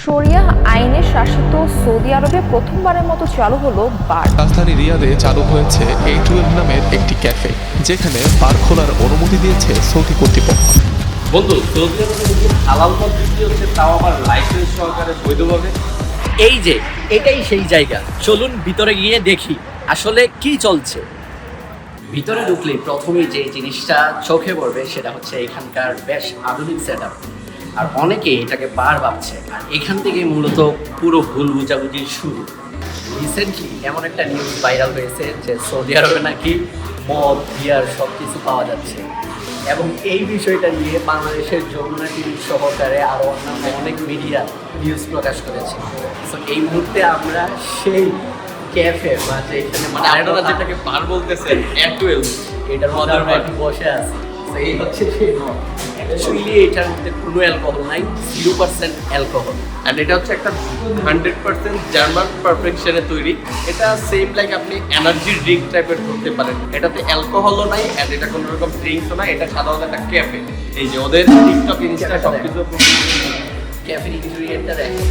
শরিয়া আইনে শাসিত সৌদি আরবে প্রথমবারের মতো চালু হলো বার। রাজধানী রিয়াদে চালু হয়েছে A12 নামের একটি ক্যাফে, যেখানে বার খোলার অনুমতি দিয়েছে সৌদি কর্তৃপক্ষ। বন্ধু, সৌদি আরবে যে হালাল পদ্ধতি হচ্ছে, তাও আবার লাইসেন্স সহকারে বৈধভাবে। এই যে এটাই সেই জায়গা, চলুন ভিতরে গিয়ে দেখি আসলে কি চলছে। ভিতরে ঢুকলেই প্রথমেই যে জিনিসটা চোখে পড়বে সেটা হচ্ছে এখানকার বেশ আধুনিক সেটআপ। আর অনেকে এটাকে বার ভাবছে, আর এখান থেকে মূলত পুরো ভুল বুঝাবুঝির শুরু। রিসেন্টলি এমন একটা নিউজ ভাইরাল হয়েছে যে সৌদি আরবে নাকি মদ, বিয়ার সব কিছু পাওয়া যাচ্ছে, এবং এই বিষয়টা নিয়ে বাংলাদেশের যমুনা টিভি সহকারে আরও অন্যান্য অনেক মিডিয়া নিউজ প্রকাশ করেছে। সো এই মুহূর্তে আমরা সেই ক্যাফে বা যেখানে মানে আপনারা যেটাকে বার বলতেছেন A12, এটার মধ্যে আমরা একটু বসে আছি। তো এই হচ্ছে সেই মদ। অ্যাকচুয়ালি এটার মধ্যে কোনো অ্যালকোহল নাই, 0% অ্যালকোহল। অ্যান্ড এটা হচ্ছে একটা 100% জার্মান পারফেকশনে তৈরি। এটা সেম লাইক আপনি এনার্জি ড্রিঙ্ক টাইপের করতে পারেন। এটাতে অ্যালকোহলও নাই, অ্যান্ড এটা কোনো রকম ড্রিঙ্কসও নাই। এটা সাধারণত একটা ক্যাফে। এই যে ওদের টিকটক ইনস্টা সব কিছু ক্যাফের ইন্টেরিয়রটা দেখো।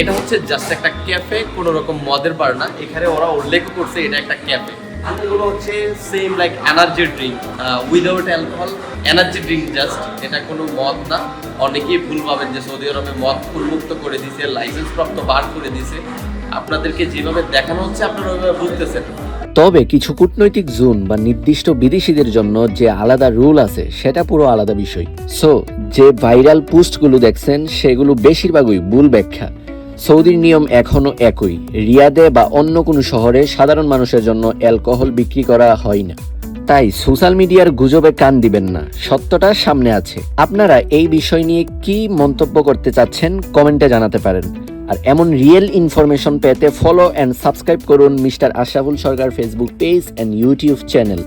এটা হচ্ছে জাস্ট একটা ক্যাফে, কোনো রকম মদের বার না। এখানে ওরা উল্লেখ করছে এটা একটা ক্যাফে। এগুলো হচ্ছে same like energy drink without alcohol, energy drink just. এটা কোনো মদ না। অনেকেই ভুল ভাবেন যে সৌদি আরবে মদ উন্মুক্ত করে দিছে, লাইসেন্স প্রাপ্ত বার করে দিছে। আপনাদেরকে যেভাবে দেখানো হচ্ছে আপনারা ওইভাবে বুঝতেছেন। তবে কিছু কূটনৈতিক জোন বা নির্দিষ্ট বিদেশিদের জন্য যে আলাদা রুল আছে সেটা পুরো আলাদা বিষয়। সো যে ভাইরাল পোস্টগুলো দেখছেন সেগুলো বেশিরভাগই ভুল ব্যাখ্যা। সৌদির নিয়ম এখনো একই। রিয়াদে বা অন্য কোনো শহরে সাধারণ মানুষের জন্য অ্যালকোহল বিক্রি করা হয় না। তাই সোশ্যাল মিডিয়ার গুজবে কান দিবেন না, সত্যটা সামনে আছে। আপনারা এই বিষয় নিয়ে কি মন্তব্য করতে চাচ্ছেন কমেন্টে জানাতে পারেন। আর এমন রিয়েল ইনফরমেশন পেতে ফলো অ্যান্ড সাবস্ক্রাইব করুন mister Ashraful Sarkar Facebook page and YouTube channel.